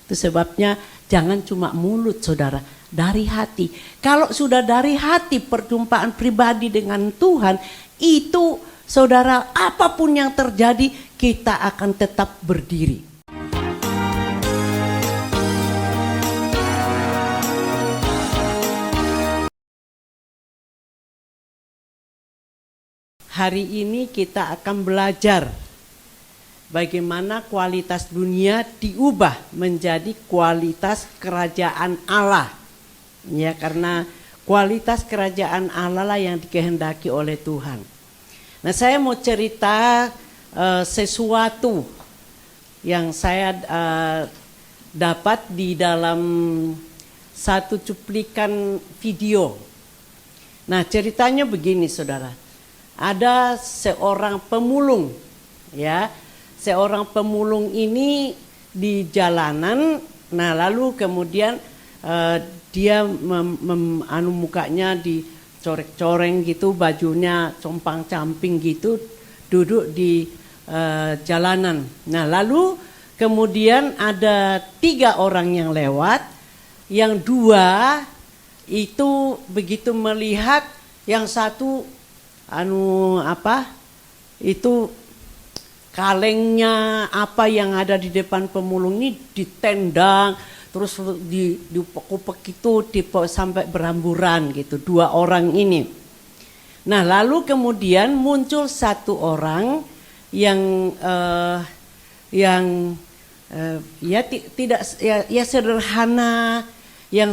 Itu sebabnya jangan cuma mulut saudara, dari hati. Kalau sudah dari hati perjumpaan pribadi dengan Tuhan, itu saudara apapun yang terjadi kita akan tetap berdiri. Hari ini kita akan belajar bagaimana kualitas dunia diubah menjadi kualitas kerajaan Allah. Ya, karena kualitas kerajaan Allah lah yang dikehendaki oleh Tuhan. Nah, saya mau cerita sesuatu yang saya dapat di dalam satu cuplikan video. Nah, ceritanya begini saudara. Ada seorang pemulung, ya. Seorang pemulung ini di jalanan, nah lalu kemudian dia mukanya dicorek-coreng gitu, bajunya compang-camping gitu, duduk di jalanan. Nah lalu kemudian ada 3 orang yang lewat, yang 2 itu begitu melihat yang satu itu kalengnya apa yang ada di depan pemulung ini ditendang, terus dipekuk itu sampai beramburan gitu 2 orang ini. Nah lalu kemudian muncul 1 orang yang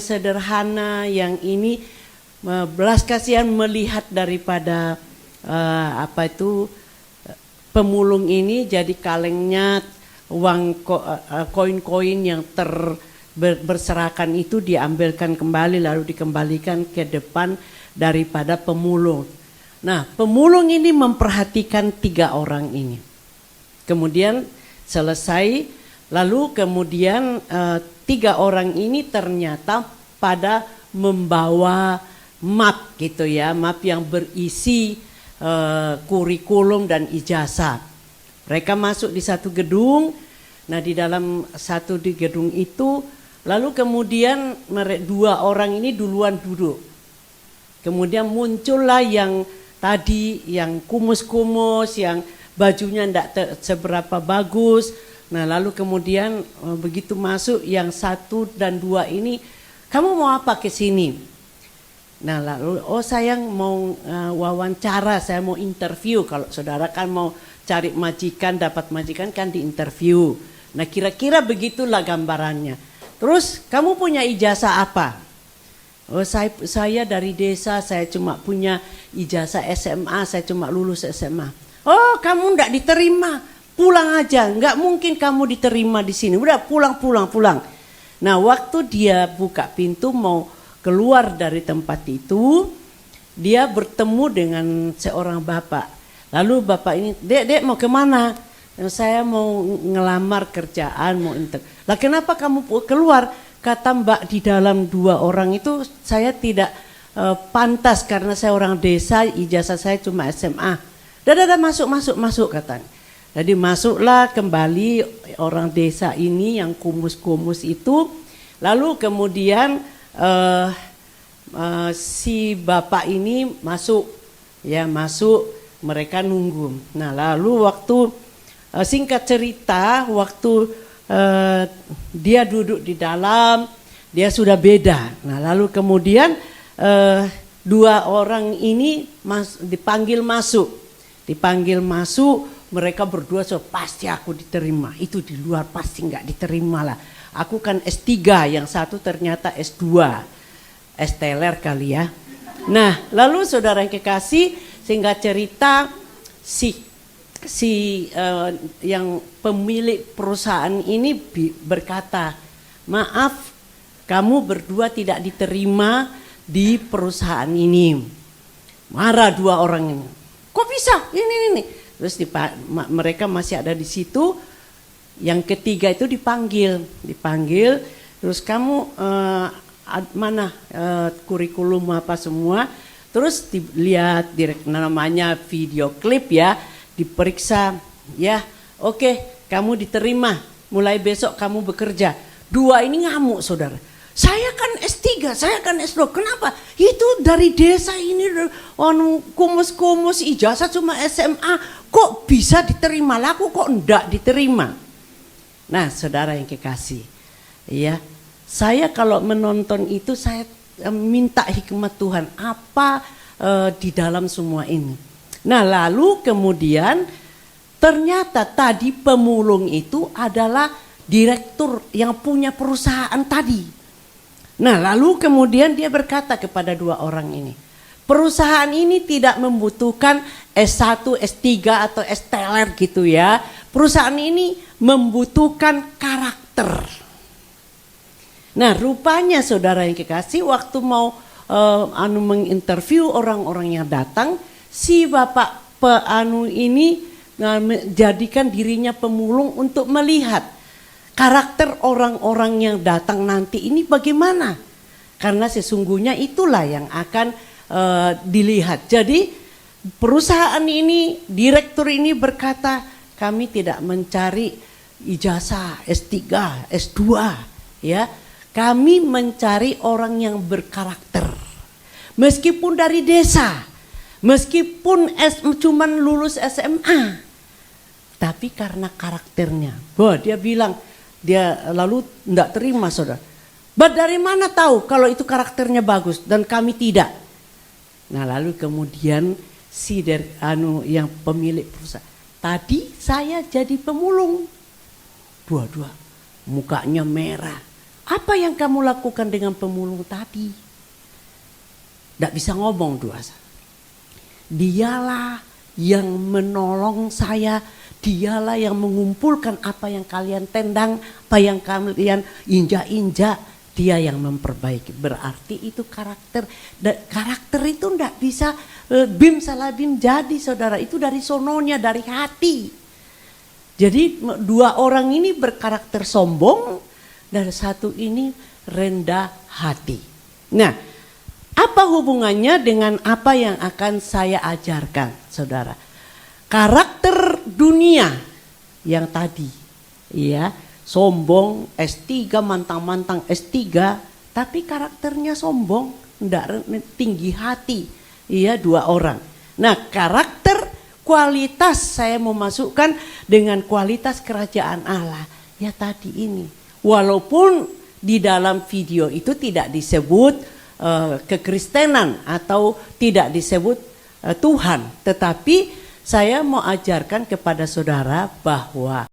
sederhana, yang ini belas kasihan melihat daripada pemulung ini, jadi kalengnya uang koin-koin yang berserakan itu diambilkan kembali lalu dikembalikan ke depan daripada pemulung. Nah, pemulung ini memperhatikan 3 orang ini. Kemudian selesai, lalu kemudian 3 orang ini ternyata pada membawa map gitu ya, map yang berisi kurikulum dan ijazah. Mereka masuk di satu gedung. Nah di dalam di gedung itu, lalu kemudian 2 orang ini duluan duduk. Kemudian muncullah yang tadi, yang kumus-kumus, yang bajunya tidak seberapa bagus. Nah lalu kemudian begitu masuk yang 1 dan 2 ini, kamu mau apa ke sini? Nah lalu, saya mau wawancara, saya mau interview. Kalau saudara kan mau cari majikan, dapat majikan kan diinterview. Nah kira-kira begitulah gambarannya. Terus kamu punya ijazah apa? Saya dari desa, saya cuma punya ijazah SMA, saya cuma lulus SMA. Oh kamu enggak diterima, pulang aja, enggak mungkin kamu diterima di sini. Udah pulang. Nah waktu dia buka pintu mau keluar dari tempat itu, dia bertemu dengan seorang bapak. Lalu bapak ini, dek mau kemana? Saya mau ngelamar kerjaan, mau interview. Lah kenapa kamu keluar? Kata mbak, di dalam 2 orang itu saya tidak pantas karena saya orang desa, ijazah saya cuma SMA. Dah masuk katanya. Jadi masuklah kembali orang desa ini yang kumus-kumus itu. Lalu kemudian si bapak ini masuk, mereka nunggu. Nah lalu waktu singkat cerita, waktu dia duduk di dalam, dia sudah beda. Nah lalu kemudian 2 orang ini dipanggil masuk, mereka berdua pasti aku diterima. Itu di luar pasti nggak diterima lah. Aku kan S3, yang satu ternyata S2, S-teler kali ya. Nah, lalu saudara yang kekasih, singkat cerita yang pemilik perusahaan ini berkata, maaf, kamu berdua tidak diterima di perusahaan ini. Marah 2 orang ini. Kok bisa? Ini. Terus mereka masih ada di situ. Yang ketiga itu dipanggil, terus kamu mana kurikulum apa semua, terus dilihat namanya video klip ya, diperiksa ya, oke, kamu diterima, mulai besok kamu bekerja. Dua ini ngamuk saudara. Saya kan S3, saya kan S2. Kenapa? Itu dari desa ini kumus-kumus ijazah cuma SMA. Kok bisa diterima? Laku kok enggak diterima? Nah saudara yang kekasih. Ya, saya kalau menonton itu saya minta hikmat Tuhan. Apa di dalam semua ini? Nah lalu kemudian ternyata tadi pemulung itu adalah direktur yang punya perusahaan tadi. Nah lalu kemudian dia berkata kepada dua orang ini, perusahaan ini tidak membutuhkan S1, S3 atau S-teler gitu ya. Perusahaan ini membutuhkan karakter. Nah rupanya saudara yang kekasih, waktu mau menginterview orang-orang yang datang, si bapak ini menjadikan dirinya pemulung untuk melihat karakter orang-orang yang datang nanti ini bagaimana? Karena sesungguhnya itulah yang akan dilihat. Jadi perusahaan ini, direktur ini berkata, kami tidak mencari ijazah S3, S2, ya. Kami mencari orang yang berkarakter. Meskipun dari desa, meskipun cuman lulus SMA, tapi karena karakternya. Wah, dia bilang, dia lalu tidak terima saudara. Dari mana tahu kalau itu karakternya bagus dan kami tidak? Nah lalu kemudian si yang pemilik perusahaan, tadi saya jadi pemulung. Dua-dua mukanya merah. Apa yang kamu lakukan dengan pemulung tadi? Tidak bisa ngomong dua. Dialah yang menolong saya. Dialah yang mengumpulkan apa yang kalian tendang, apa yang kalian injak-injak. Dia yang memperbaiki. Berarti itu karakter. Karakter itu tidak bisa bim salah bim jadi saudara. Itu dari sononya, dari hati. Jadi dua orang ini berkarakter sombong. Dan satu ini rendah hati. Nah, apa hubungannya dengan apa yang akan saya ajarkan saudara? Karakter dunia yang tadi, ya, sombong, S3, mantang-mantang S3, tapi karakternya sombong, enggak tinggi hati, iya, dua orang. Nah, karakter kualitas saya mau masukkan dengan kualitas kerajaan Allah, ya tadi ini. Walaupun di dalam video itu tidak disebut kekristenan atau tidak disebut Tuhan, tetapi saya mau ajarkan kepada saudara bahwa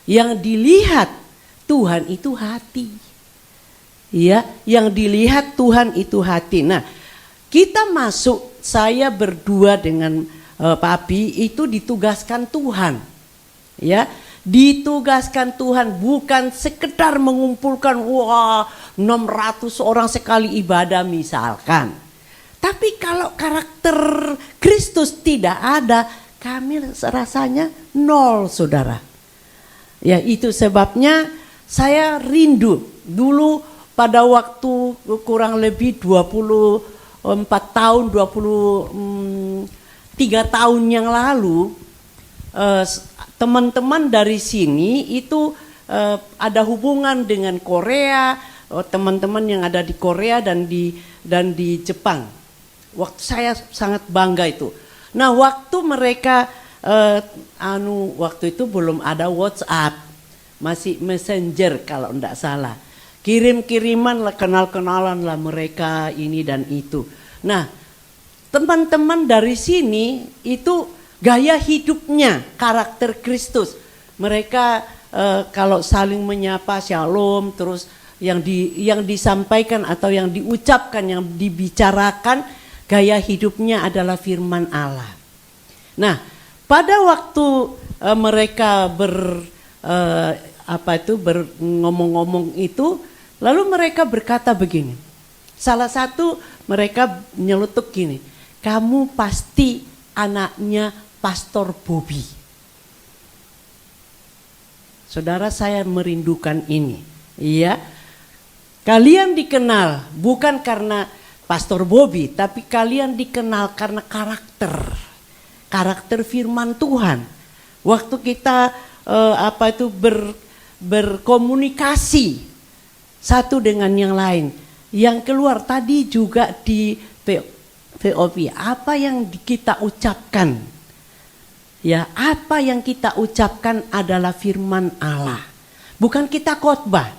yang dilihat Tuhan itu hati. Ya, yang dilihat Tuhan itu hati. Nah, kita masuk, saya berdua dengan Papi itu ditugaskan Tuhan. Ya, ditugaskan Tuhan, bukan sekedar mengumpulkan 600 orang sekali ibadah misalkan. Tapi kalau karakter Kristus tidak ada, kami rasanya nol saudara. Ya itu sebabnya saya rindu dulu pada waktu kurang lebih 24 tahun, 23 tahun yang lalu, teman-teman dari sini itu ada hubungan dengan Korea, teman-teman yang ada di Korea dan di Jepang. Waktu saya sangat bangga itu. Nah, waktu mereka waktu itu belum ada WhatsApp, masih Messenger kalau enggak salah. Kirim-kiriman lah, kenal-kenalan lah mereka ini dan itu. Nah, teman-teman dari sini itu gaya hidupnya karakter Kristus. Mereka kalau saling menyapa shalom, terus yang disampaikan atau yang diucapkan, yang dibicarakan, gaya hidupnya adalah firman Allah. Nah, pada waktu mereka ngomong-ngomong itu, lalu mereka berkata begini. Salah satu mereka nyelutuk gini, kamu pasti anaknya Pastor Bobby. Saudara, saya merindukan ini. Iya, kalian dikenal bukan karena Pastor Bobby, tapi kalian dikenal karena karakter firman Tuhan. Waktu kita berkomunikasi satu dengan yang lain. Yang keluar tadi juga di VOP, apa yang kita ucapkan, ya apa yang kita ucapkan adalah firman Allah. Bukan kita khotbah,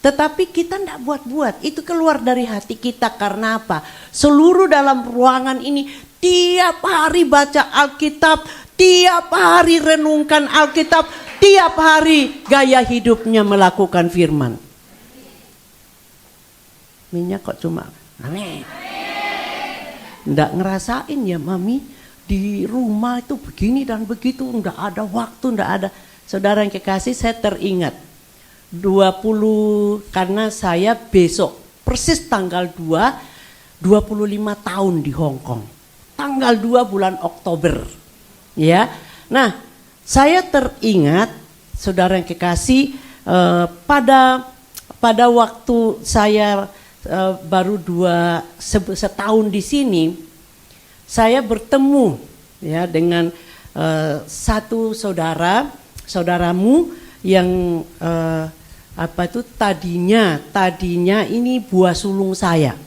tetapi kita tidak buat-buat. Itu keluar dari hati kita karena apa? Seluruh dalam ruangan ini tiap hari baca Alkitab, tiap hari renungkan Alkitab, tiap hari gaya hidupnya melakukan firman. Minyak kok cuma aneh. Nggak ngerasain ya mami, di rumah itu begini dan begitu, nggak ada waktu, nggak ada. Saudara yang kekasih, saya teringat 20, karena saya besok persis tanggal 2 25 tahun di Hong Kong. Tanggal 2 bulan Oktober. Ya. Nah, saya teringat saudara yang kekasih, pada waktu saya baru setahun di sini, saya bertemu ya dengan satu saudaramu yang tadinya ini buah sulung saya.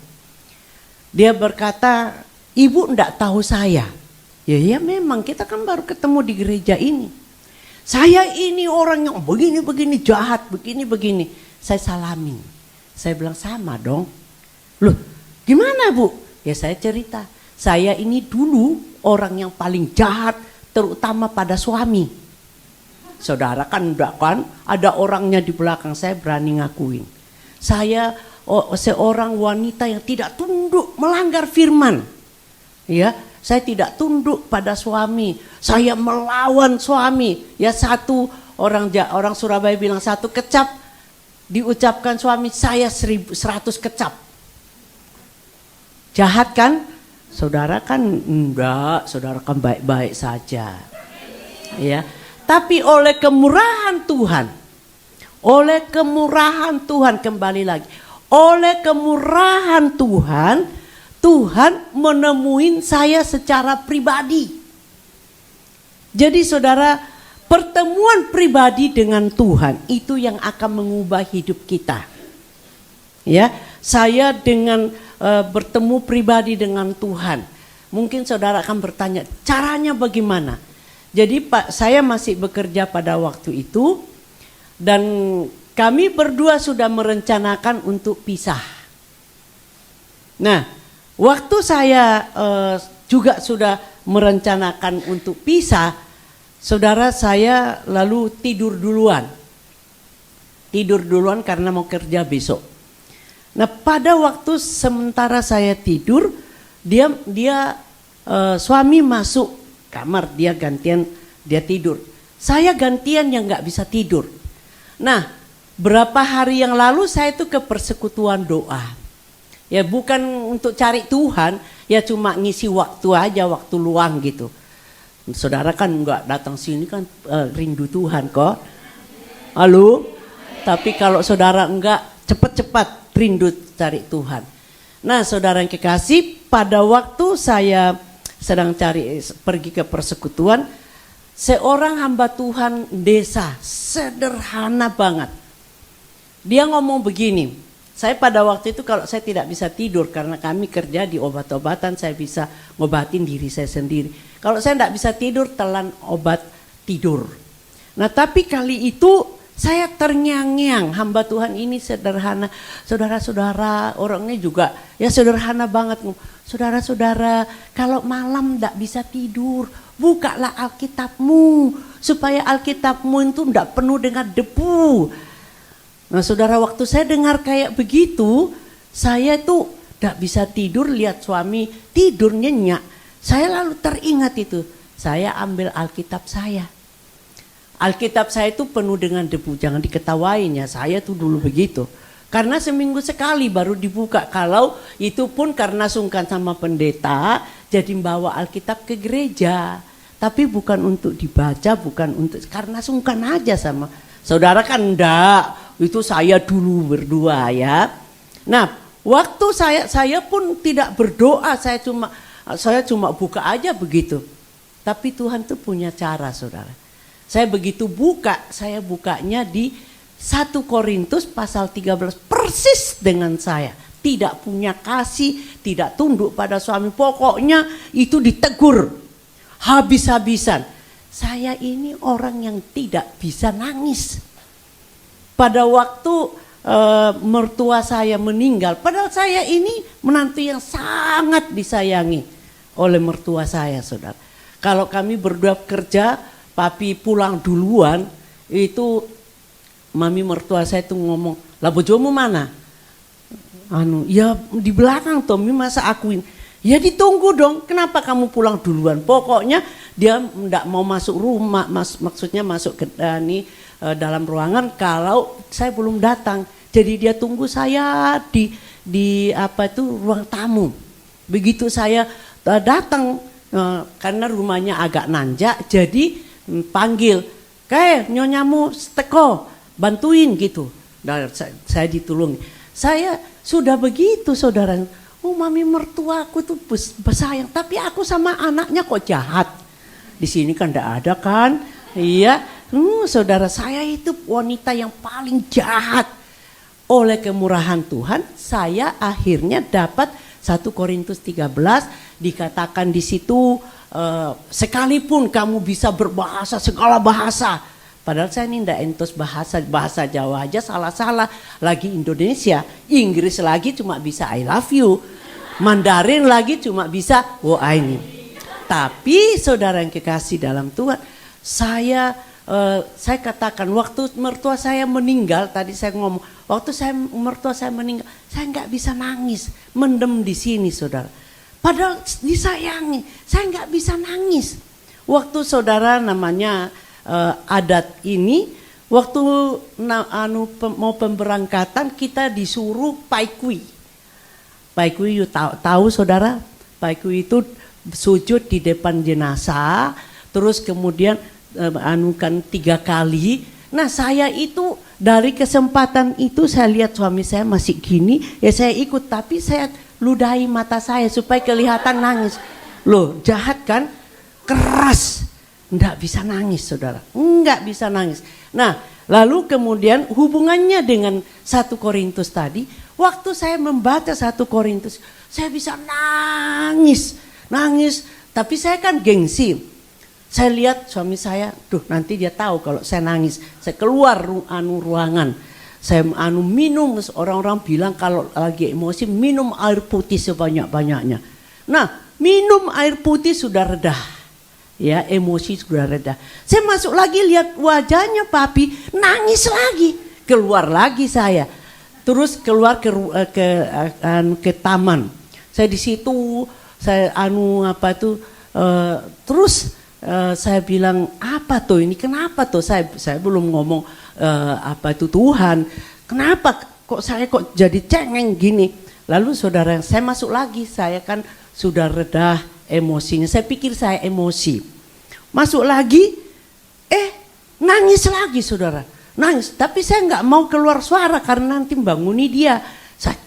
Dia berkata, ibu enggak tahu saya. Ya memang kita kan baru ketemu di gereja ini. Saya ini orang yang begini jahat, begini. Saya salamin. Saya bilang sama dong. Loh, gimana Bu? Ya saya cerita. Saya ini dulu orang yang paling jahat, terutama pada suami. Saudara kan enggak kan, ada orangnya di belakang, saya berani ngakuin. Saya seorang wanita yang tidak tunduk, melanggar firman. Ya, saya tidak tunduk pada suami. Saya melawan suami. Ya, satu orang Surabaya bilang satu kecap diucapkan suami, saya 100 kecap. Jahat kan? Saudara kan enggak, saudara kan baik-baik saja. Ya. Tapi oleh kemurahan Tuhan kembali lagi. Oleh kemurahan Tuhan menemuin saya secara pribadi. Jadi saudara, pertemuan pribadi dengan Tuhan itu yang akan mengubah hidup kita. Ya, saya dengan bertemu pribadi dengan Tuhan. Mungkin saudara akan bertanya, caranya bagaimana? Jadi saya masih bekerja pada waktu itu dan kami berdua sudah merencanakan untuk pisah. Nah, waktu saya juga sudah merencanakan untuk pisah, saudara saya lalu tidur duluan karena mau kerja besok. Nah, pada waktu sementara saya tidur, suami masuk kamar, dia gantian, dia tidur. Saya gantian yang nggak bisa tidur. Nah, berapa hari yang lalu saya itu ke persekutuan doa. Ya bukan untuk cari Tuhan, ya cuma ngisi waktu aja, waktu luang gitu. Saudara kan nggak datang sini kan rindu Tuhan kok. Halo? Tapi kalau saudara enggak, cepat-cepat rindu cari Tuhan. Nah, saudara yang kekasih, pada waktu saya sedang pergi ke persekutuan, seorang hamba Tuhan desa, sederhana banget. Dia ngomong begini, saya pada waktu itu kalau saya tidak bisa tidur karena kami kerja di obat-obatan, saya bisa ngobatin diri saya sendiri. Kalau saya tidak bisa tidur, telan obat tidur. Nah tapi kali itu saya terngiang-ngiang, hamba Tuhan ini sederhana. Saudara-saudara, orangnya juga ya sederhana banget. Saudara-saudara, kalau malam tidak bisa tidur, bukalah Alkitabmu. Supaya Alkitabmu itu tidak penuh dengan debu. Nah saudara, waktu saya dengar kayak begitu, saya tuh tidak bisa tidur lihat suami tidur nyenyak. Saya lalu teringat itu, saya ambil Alkitab saya. Alkitab saya itu penuh dengan debu, jangan diketawain ya, saya tuh dulu begitu. Karena seminggu sekali baru dibuka, kalau itu pun karena sungkan sama pendeta, jadi bawa Alkitab ke gereja. Tapi bukan untuk dibaca, bukan untuk, karena sungkan aja sama. Saudara kan enggak, itu saya dulu berdua ya. Nah waktu saya pun tidak berdoa, saya cuma buka aja begitu. Tapi Tuhan tuh punya cara saudara. Saya begitu buka, saya bukanya di 1 Korintus pasal 13 persis dengan saya. Tidak punya kasih, tidak tunduk pada suami. Pokoknya itu ditegur habis-habisan. Saya ini orang yang tidak bisa nangis. Pada waktu mertua saya meninggal, padahal saya ini menantu yang sangat disayangi oleh mertua saya, saudara. Kalau kami berdua kerja, papi pulang duluan, itu mami mertua saya tuh ngomong, lah bojomu mana? Ya di belakang Tommy, masa akuin? Ya ditunggu dong, kenapa kamu pulang duluan? Pokoknya dia enggak mau masuk rumah, maksudnya masuk ke dalam ruangan kalau saya belum datang. Jadi dia tunggu saya di ruang tamu. Begitu saya datang, karena rumahnya agak nanjak, jadi panggil, kayak nyonyamu teko, bantuin gitu. Dan saya ditolong. Saya sudah begitu, saudara. Oh, mami mertuaku tuh bersayang, tapi aku sama anaknya kok jahat. Di sini kan enggak ada kan? Iya, saudara, saya itu wanita yang paling jahat. Oleh kemurahan Tuhan, saya akhirnya dapat 1 Korintus 13, dikatakan di situ, sekalipun kamu bisa berbahasa segala bahasa. Padahal saya ini enggak entos bahasa Jawa aja salah-salah. Lagi Indonesia, Inggris lagi cuma bisa I love you. Mandarin lagi cuma bisa wo ini. Tapi saudara yang kekasih dalam Tuhan, saya katakan waktu mertua saya meninggal, tadi saya ngomong, waktu mertua saya meninggal, saya nggak bisa nangis, mendem di sini, saudara. Padahal disayangi, saya nggak bisa nangis. Waktu saudara namanya adat ini, waktu mau pemberangkatan kita disuruh paikui. Paikui tahu saudara, paikui itu sujud di depan jenazah, terus kemudian anukan 3 kali. Nah saya itu dari kesempatan itu saya lihat suami saya masih gini, ya saya ikut, tapi saya ludahi mata saya supaya kelihatan nangis. Loh jahat kan, keras, enggak bisa nangis saudara, enggak bisa nangis. Nah lalu kemudian hubungannya dengan 1 Korintus tadi, waktu saya membaca 1 Korintus, saya bisa nangis, tapi saya kan gengsi. Saya lihat suami saya, nanti dia tahu kalau saya nangis. Saya keluar ruangan, saya minum. Orang-orang bilang kalau lagi emosi minum air putih sebanyak-banyaknya. Nah minum air putih sudah reda, ya emosi sudah reda. Saya masuk lagi lihat wajahnya papi, nangis lagi. Keluar lagi saya, terus keluar ke taman. Saya di situ, saya terus. Saya bilang apa tuh ini, kenapa tuh saya belum ngomong Tuhan, kenapa kok saya jadi cengeng gini. Lalu saudara, saya masuk lagi, saya kan sudah reda emosinya, saya pikir saya emosi, masuk lagi, nangis lagi saudara, nangis. Tapi saya nggak mau keluar suara karena nanti banguni dia. Saya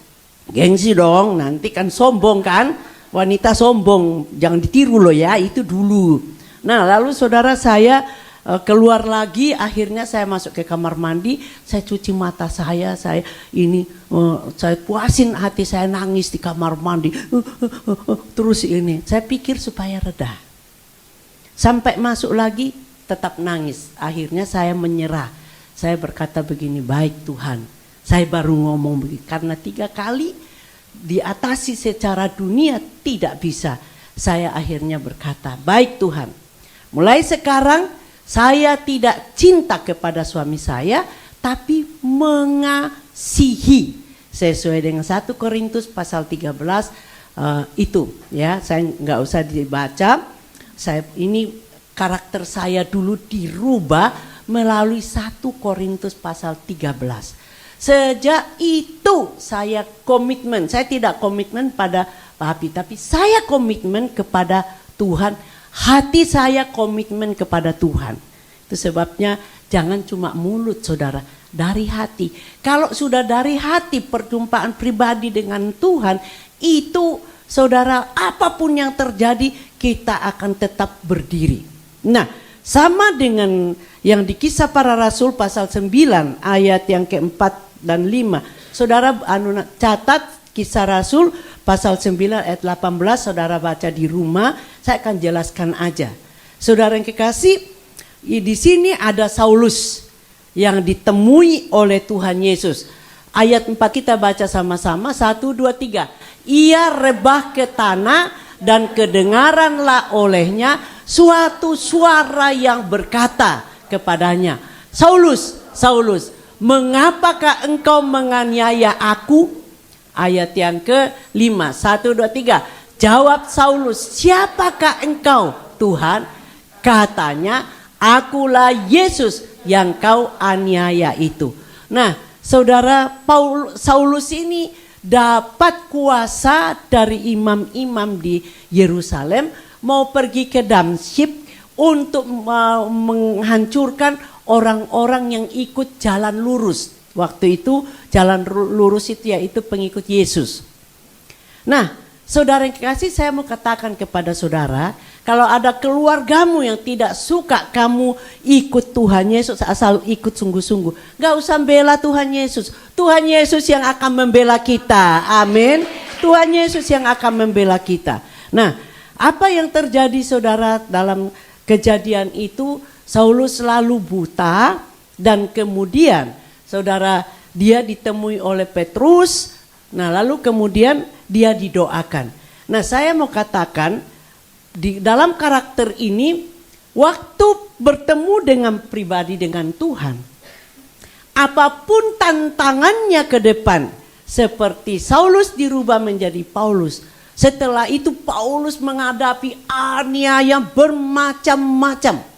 gengsi dong, nanti kan sombong kan, wanita sombong, jangan ditiru loh ya, itu dulu. Nah lalu saudara, saya keluar lagi, akhirnya saya masuk ke kamar mandi, saya cuci mata saya puasin hati saya, nangis di kamar mandi, terus ini, saya pikir supaya reda. Sampai masuk lagi tetap nangis, akhirnya saya menyerah, saya berkata begini, baik Tuhan, saya baru ngomong begini, karena 3 kali diatasi secara dunia tidak bisa, saya akhirnya berkata, baik Tuhan. Mulai sekarang saya tidak cinta kepada suami saya, tapi mengasihi sesuai dengan 1 Korintus pasal 13 itu ya, saya nggak usah dibaca. Saya ini karakter saya dulu dirubah melalui 1 Korintus pasal 13. Sejak itu saya komitmen, saya tidak komitmen pada papi, tapi saya komitmen kepada Tuhan. Hati saya komitmen kepada Tuhan. Itu sebabnya jangan cuma mulut saudara, dari hati. Kalau sudah dari hati, perjumpaan pribadi dengan Tuhan, itu saudara, apapun yang terjadi kita akan tetap berdiri. Nah sama dengan yang di Kisah Para Rasul pasal 9 ayat yang keempat dan 5. Saudara catat Kisah Rasul pasal 9 ayat 18, saudara baca di rumah, saya akan jelaskan aja. Saudara yang kekasih, di sini ada Saulus yang ditemui oleh Tuhan Yesus. Ayat 4 kita baca sama-sama, 1, 2, 3. Ia rebah ke tanah dan kedengaranlah olehnya suatu suara yang berkata kepadanya, Saulus, Saulus, mengapakah engkau menganiaya aku? Ayat yang ke-5, 1, 2, 3. Jawab Saulus, siapakah engkau Tuhan? Katanya, akulah Yesus yang kau aniaya itu. Nah, saudara, Saulus ini dapat kuasa dari imam-imam di Yerusalem, mau pergi ke Damsyik untuk menghancurkan orang-orang yang ikut jalan lurus. Waktu itu jalan lurus itu yaitu pengikut Yesus. Nah, saudara yang kekasih, saya mau katakan kepada saudara, kalau ada keluargamu yang tidak suka kamu ikut Tuhan Yesus, asal ikut sungguh-sungguh, gak usah bela Tuhan Yesus. Tuhan Yesus yang akan membela kita. Amin. Tuhan Yesus yang akan membela kita. Nah, apa yang terjadi saudara dalam kejadian itu? Saulus selalu buta dan kemudian saudara dia ditemui oleh Petrus. Nah, lalu kemudian dia didoakan. Nah, saya mau katakan di dalam karakter ini, waktu bertemu dengan pribadi dengan Tuhan, apapun tantangannya ke depan, seperti Saulus dirubah menjadi Paulus. Setelah itu Paulus menghadapi aniaya bermacam-macam.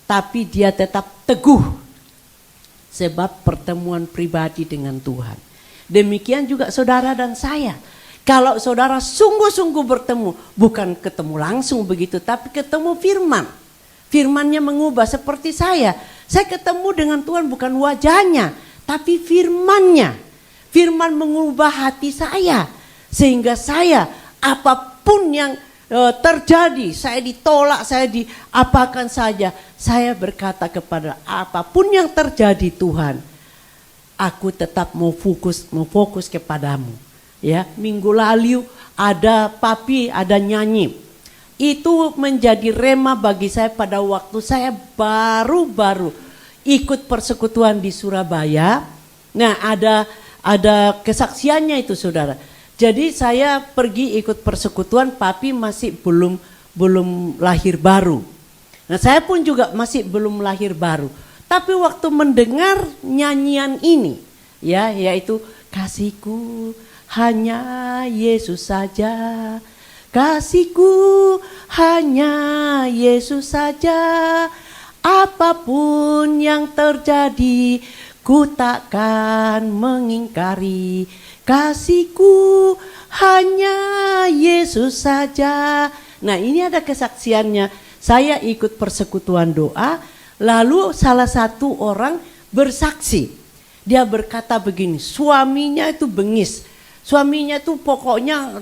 Tapi dia tetap teguh sebab pertemuan pribadi dengan Tuhan. Demikian juga saudara dan saya. Kalau saudara sungguh-sungguh bertemu, bukan ketemu langsung begitu, tapi ketemu firman. Firmannya mengubah seperti saya. Saya ketemu dengan Tuhan bukan wajahnya, tapi firmannya. Firman mengubah hati saya. Sehingga saya apapun yang terjadi, saya ditolak, saya diapakan saja, saya berkata kepada apapun yang terjadi Tuhan, aku tetap mau fokus kepadamu. Ya, minggu lalu ada nyanyi. Itu menjadi rema bagi saya pada waktu saya baru-baru ikut persekutuan di Surabaya. Nah, ada kesaksiannya itu saudara. Jadi saya pergi ikut persekutuan, papi masih belum lahir baru. Nah, saya pun juga masih belum lahir baru. Tapi waktu mendengar nyanyian ini, ya, yaitu kasihku hanya Yesus saja, kasihku hanya Yesus saja, apapun yang terjadi, ku takkan mengingkari. Kasihku hanya Yesus saja. Nah, ini ada kesaksiannya. Saya ikut persekutuan doa, lalu salah satu orang bersaksi. Dia berkata begini, suaminya itu bengis. Suaminya itu pokoknya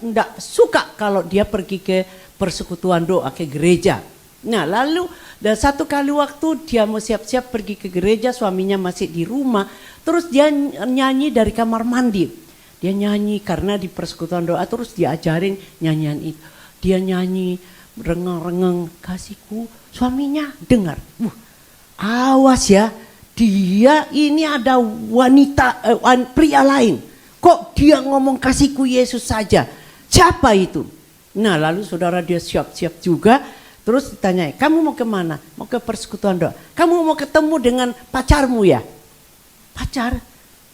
enggak suka kalau dia pergi ke persekutuan doa, ke gereja. Nah, lalu dan satu kali waktu dia mau siap-siap pergi ke gereja, suaminya masih di rumah. Terus dia nyanyi dari kamar mandi. Dia nyanyi karena di persekutuan doa terus diajarin nyanyian itu. Dia nyanyi rengeng-rengeng, kasihku. Suaminya dengar. Awas ya, dia ini ada pria lain. Kok dia ngomong kasihku Yesus saja? Siapa itu? Nah, lalu saudara dia siap-siap juga. Terus ditanya, kamu mau kemana? Mau ke persekutuan doa. Kamu mau ketemu dengan pacarmu ya? Pacar?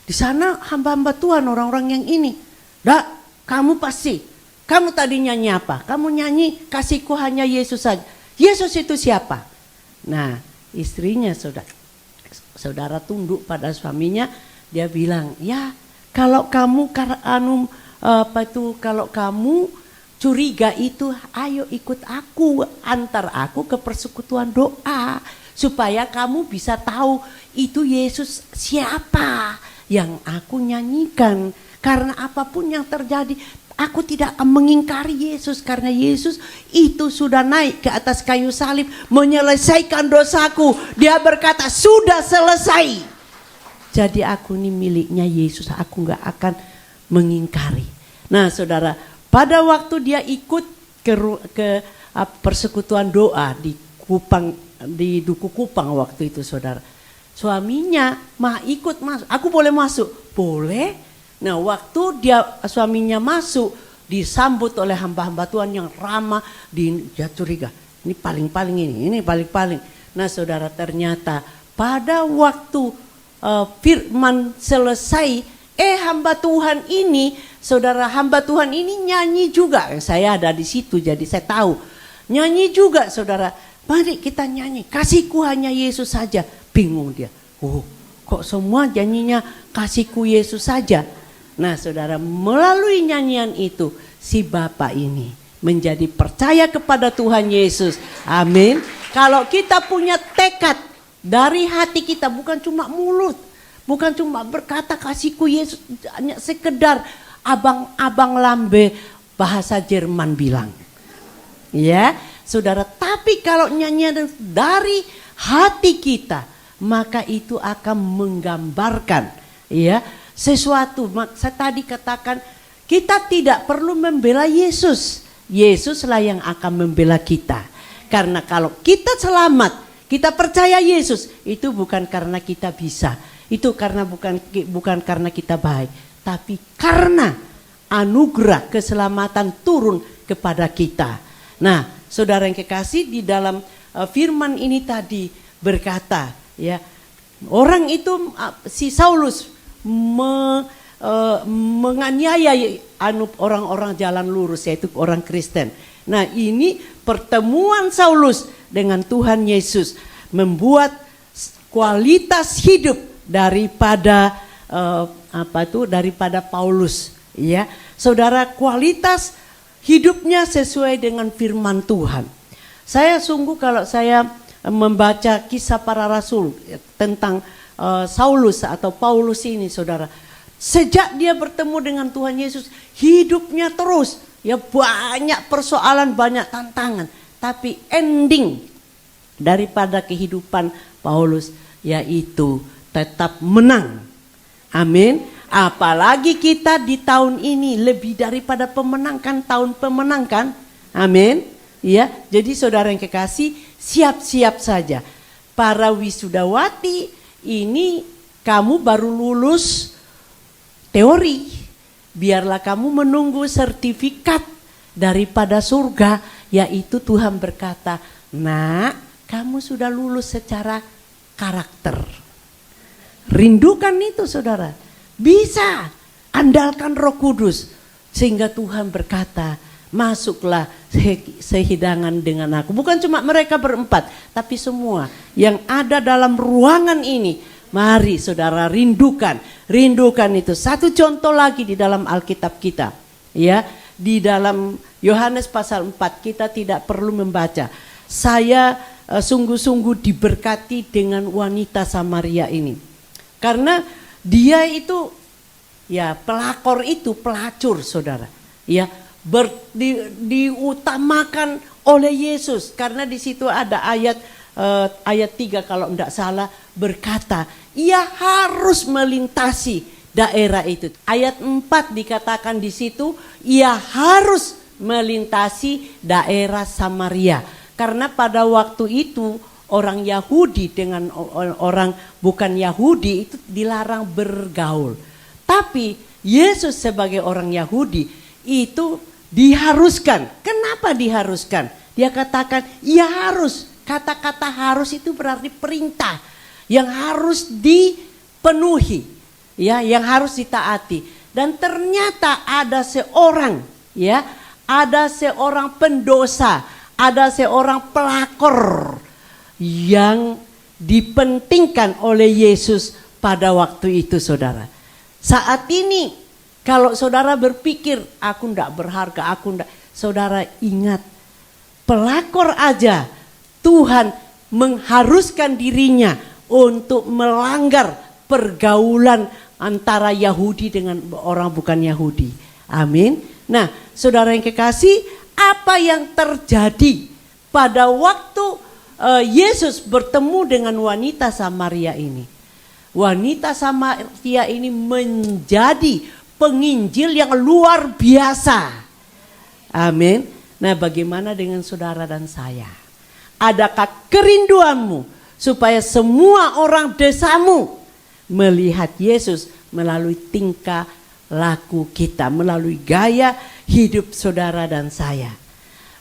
Di sana hamba-hamba Tuhan, orang-orang yang ini. Dak, kamu pasti. Kamu tadi nyanyi apa? Kamu nyanyi kasihku hanya Yesus saja. Yesus itu siapa? Nah, istrinya saudara tunduk pada suaminya. Dia bilang, ya kalau kamu kalau kamu curiga itu, ayo ikut aku, antar aku ke persekutuan doa supaya kamu bisa tahu itu Yesus siapa yang aku nyanyikan. Karena apapun yang terjadi, aku tidak akan mengingkari Yesus. Karena Yesus itu sudah naik ke atas kayu salib, menyelesaikan dosaku. Dia berkata, sudah selesai. Jadi aku ini miliknya Yesus, aku gak akan mengingkari. Nah saudara, pada waktu dia ikut ke persekutuan doa di Kupang, di Duku Kupang waktu itu saudara, suaminya ikut masuk. Aku boleh masuk? Boleh. Nah waktu suaminya masuk, disambut oleh hamba-hamba Tuhan yang ramah, dia curiga, ini paling-paling ini paling-paling. Nah saudara, ternyata pada waktu firman selesai, hamba Tuhan ini, saudara, hamba Tuhan ini nyanyi juga. Saya ada di situ jadi saya tahu. Nyanyi juga saudara. Mari kita nyanyi, kasihku hanya Yesus saja. Bingung dia. Kok semua nyanyinya kasihku Yesus saja. Nah saudara, melalui nyanyian itu si Bapak ini menjadi percaya kepada Tuhan Yesus. Amin. Kalau kita punya tekad dari hati kita, bukan cuma mulut, bukan cuma berkata kasihku Yesus, hanya sekedar abang-abang lambe, bahasa Jerman bilang. Ya, saudara, tapi kalau nyanyian dari hati kita, maka itu akan menggambarkan ya sesuatu. Saya tadi katakan kita tidak perlu membela Yesus. Yesuslah yang akan membela kita. Karena kalau kita selamat, kita percaya Yesus, itu bukan karena kita bisa. Itu karena bukan karena kita baik, tapi karena anugerah keselamatan turun kepada kita. Nah, saudara yang kekasih, di dalam firman ini tadi berkata, ya, orang itu si Saulus menganiaya orang-orang jalan lurus, yaitu orang Kristen. Nah, ini pertemuan Saulus dengan Tuhan Yesus membuat kualitas hidup daripada daripada Paulus, ya. Saudara, kualitas hidupnya sesuai dengan firman Tuhan. Saya sungguh kalau saya membaca kisah para rasul tentang Saulus atau Paulus ini, saudara, sejak dia bertemu dengan Tuhan Yesus, hidupnya terus ya banyak persoalan, banyak tantangan, tapi ending daripada kehidupan Paulus yaitu tetap menang. Amin. Apalagi kita di tahun ini lebih daripada pemenang, kan tahun pemenang kan. Amin. Ya, jadi saudara yang kekasih, siap-siap saja. Para wisudawati ini, kamu baru lulus teori, biarlah kamu menunggu sertifikat daripada surga, yaitu Tuhan berkata, "Nak, kamu sudah lulus secara karakter." Rindukan itu saudara. Bisa andalkan Roh Kudus sehingga Tuhan berkata, "Masuklah sehidangan dengan aku." Bukan cuma mereka berempat, tapi semua yang ada dalam ruangan ini. Mari saudara rindukan itu. Satu contoh lagi di dalam Alkitab kita, ya, di dalam Yohanes pasal 4 kita tidak perlu membaca. Saya sungguh-sungguh diberkati dengan wanita Samaria ini, karena dia itu ya pelakor, itu pelacur saudara, ya, diutamakan oleh Yesus, karena di situ ada ayat 3 kalau tidak salah berkata ia harus melintasi daerah itu. Ayat 4 dikatakan di situ ia harus melintasi daerah Samaria, karena pada waktu itu orang Yahudi dengan orang bukan Yahudi itu dilarang bergaul. Tapi Yesus sebagai orang Yahudi itu diharuskan. Kenapa diharuskan? Dia katakan ia harus. Kata-kata harus itu berarti perintah yang harus dipenuhi, ya, yang harus ditaati. Dan ternyata ada seorang, ya, ada seorang pendosa, ada seorang pelakor yang dipentingkan oleh Yesus pada waktu itu saudara. Saat ini kalau saudara berpikir aku ndak berharga, saudara ingat, pelakor aja Tuhan mengharuskan dirinya untuk melanggar pergaulan antara Yahudi dengan orang bukan Yahudi. Amin. Nah, saudara yang kekasih, apa yang terjadi pada waktu Yesus bertemu dengan wanita Samaria ini? Wanita Samaria ini menjadi penginjil yang luar biasa. Amin. Nah, bagaimana dengan saudara dan saya? Adakah kerinduanmu supaya semua orang desamu melihat Yesus melalui tingkah laku kita, melalui gaya hidup saudara dan saya?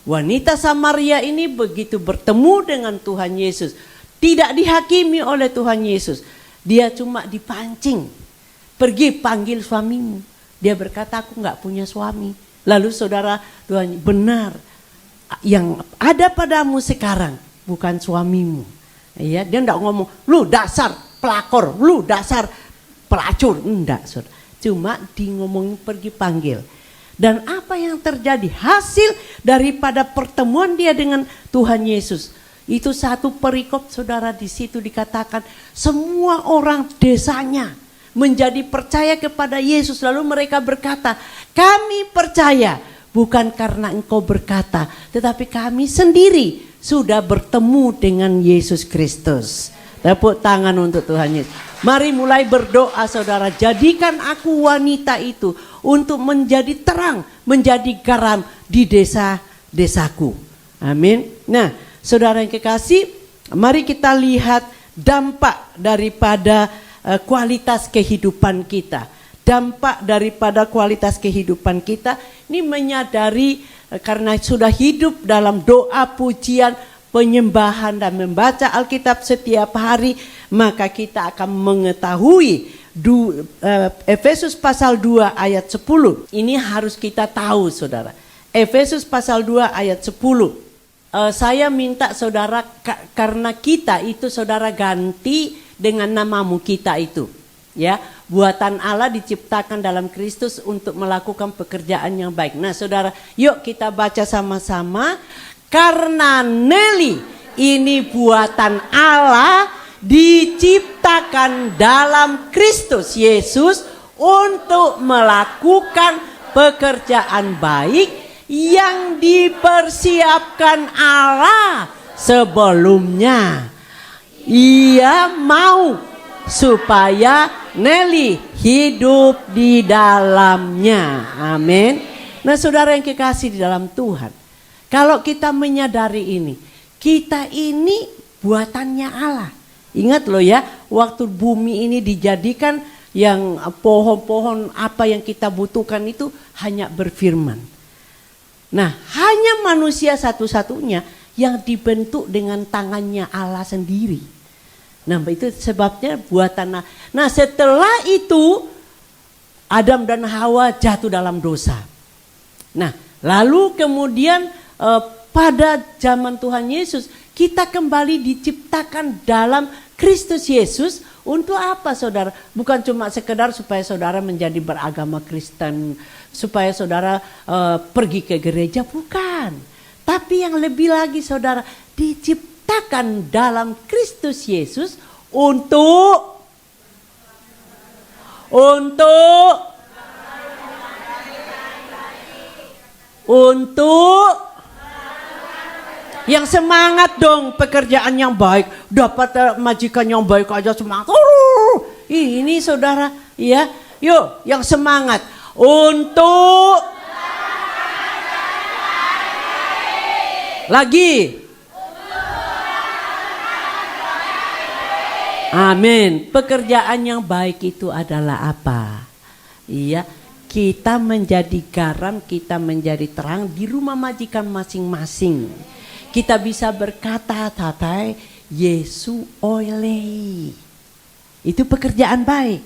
Wanita Samaria ini begitu bertemu dengan Tuhan Yesus, tidak dihakimi oleh Tuhan Yesus. Dia cuma dipancing, pergi panggil suamimu. Dia berkata, aku gak punya suami. Lalu saudara, Tuhan, benar, yang ada padamu sekarang bukan suamimu. Ya, dia enggak ngomong, lu dasar pelakor, lu dasar pelacur. Enggak, saudara. Cuma di ngomong pergi panggil. Dan apa yang terjadi? Hasil daripada pertemuan dia dengan Tuhan Yesus. Itu satu perikop, saudara, di situ dikatakan semua orang desanya menjadi percaya kepada Yesus. Lalu mereka berkata, kami percaya bukan karena engkau berkata, tetapi kami sendiri sudah bertemu dengan Yesus Kristus. Tepuk tangan untuk Tuhan Yesus. Mari mulai berdoa, saudara. Jadikan aku wanita itu untuk menjadi terang, menjadi garam di desa-desaku. Amin. Nah, saudara yang kekasih, mari kita lihat dampak daripada kualitas kehidupan kita. Dampak daripada kualitas kehidupan kita ini menyadari karena sudah hidup dalam doa, pujian, penyembahan dan membaca Alkitab setiap hari, maka kita akan mengetahui Efesus pasal 2 ayat 10. Ini harus kita tahu, saudara. Efesus pasal 2 ayat 10. Saya minta saudara, karena kita itu saudara ganti dengan namamu kita itu. Ya, buatan Allah diciptakan dalam Kristus untuk melakukan pekerjaan yang baik. Nah, saudara, yuk kita baca sama-sama. Karena Nelly ini buatan Allah, diciptakan dalam Kristus Yesus untuk melakukan pekerjaan baik yang dipersiapkan Allah sebelumnya. Ia mau supaya Nelly hidup di dalamnya. Amin. Nah, saudara yang kekasih di dalam Tuhan, kalau kita menyadari ini, kita ini buatannya Allah. Ingat loh ya, waktu bumi ini dijadikan, yang pohon-pohon apa yang kita butuhkan itu hanya berfirman. Nah, hanya manusia satu-satunya yang dibentuk dengan tangannya Allah sendiri. Nah, itu sebabnya buatan Allah. Nah, setelah itu Adam dan Hawa jatuh dalam dosa. Nah, lalu kemudian pada zaman Tuhan Yesus kita kembali diciptakan dalam Kristus Yesus. Untuk apa, saudara? Bukan cuma sekedar supaya saudara menjadi beragama Kristen, supaya saudara pergi ke gereja, bukan. Tapi yang lebih lagi, saudara, diciptakan dalam Kristus Yesus untuk yang semangat dong, pekerjaan yang baik, dapat majikan yang baik aja semangat. Ini saudara, ya, yuk yang semangat untuk lagi. Amin. Pekerjaan yang baik itu adalah apa? Iya, kita menjadi garam, kita menjadi terang di rumah majikan masing-masing. Kita bisa berkata, tatai Yesu oile. Itu pekerjaan baik.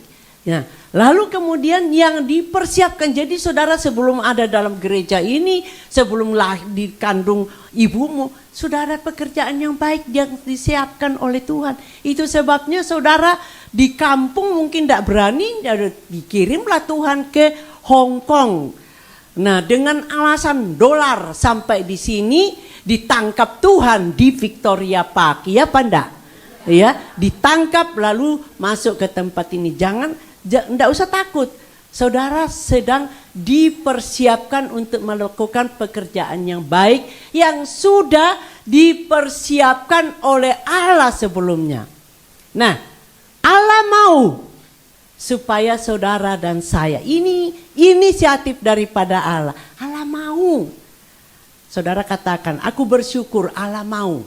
Nah, lalu kemudian yang dipersiapkan. Jadi saudara, sebelum ada dalam gereja ini, sebelum lahir di kandung ibumu, saudara, pekerjaan yang baik yang disiapkan oleh Tuhan. Itu sebabnya saudara di kampung mungkin tidak berani, dikirimlah Tuhan ke Hong Kong. Nah, dengan alasan dolar sampai di sini, ditangkap Tuhan di Victoria Park, ya apa enggak? Ya, ditangkap lalu masuk ke tempat ini. Jangan Tidak usah takut. Saudara sedang dipersiapkan untuk melakukan pekerjaan yang baik yang sudah dipersiapkan oleh Allah sebelumnya. Nah, Allah mau supaya saudara dan saya, ini inisiatif daripada Allah. Allah mau. Saudara katakan, aku bersyukur Allah mau.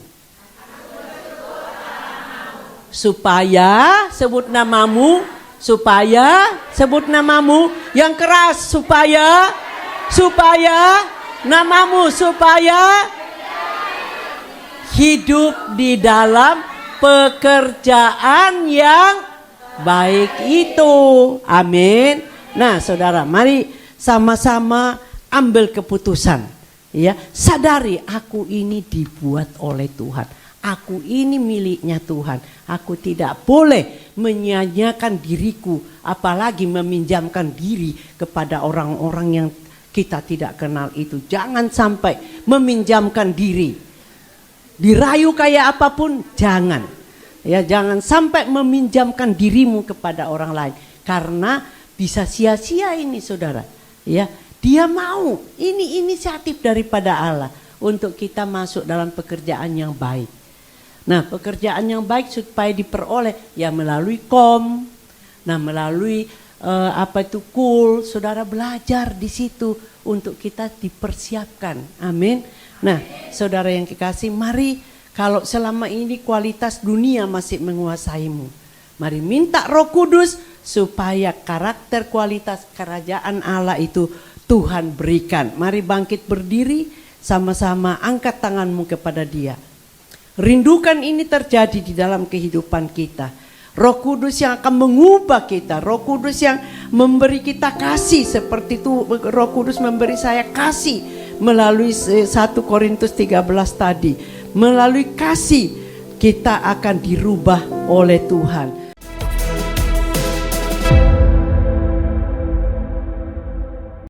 Supaya sebut namamu, supaya sebut namamu yang keras, supaya namamu, supaya hidup di dalam pekerjaan yang baik itu. Amin. Nah, saudara, mari sama-sama ambil keputusan. Ya, sadari aku ini dibuat oleh Tuhan. Aku ini miliknya Tuhan. Aku tidak boleh menyia-nyiakan diriku, apalagi meminjamkan diri kepada orang-orang yang kita tidak kenal itu. Jangan sampai meminjamkan diri. Dirayu kayak apapun, jangan. Ya, jangan sampai meminjamkan dirimu kepada orang lain, karena bisa sia-sia ini, saudara. Ya, dia mau. Ini inisiatif daripada Allah untuk kita masuk dalam pekerjaan yang baik. Nah, pekerjaan yang baik supaya diperoleh ya melalui kom. Nah, melalui KUL, saudara belajar di situ untuk kita dipersiapkan. Amin. Nah, saudara yang kekasih, mari kalau selama ini kualitas dunia masih menguasaimu, mari minta Roh Kudus supaya karakter kualitas kerajaan Allah itu Tuhan berikan. Mari bangkit berdiri, sama-sama angkat tanganmu kepada Dia. Rindukan ini terjadi di dalam kehidupan kita. Roh Kudus yang akan mengubah kita. Roh Kudus yang memberi kita kasih. Seperti itu Roh Kudus memberi saya kasih. Melalui 1 Korintus 13 tadi. Melalui kasih kita akan dirubah oleh Tuhan.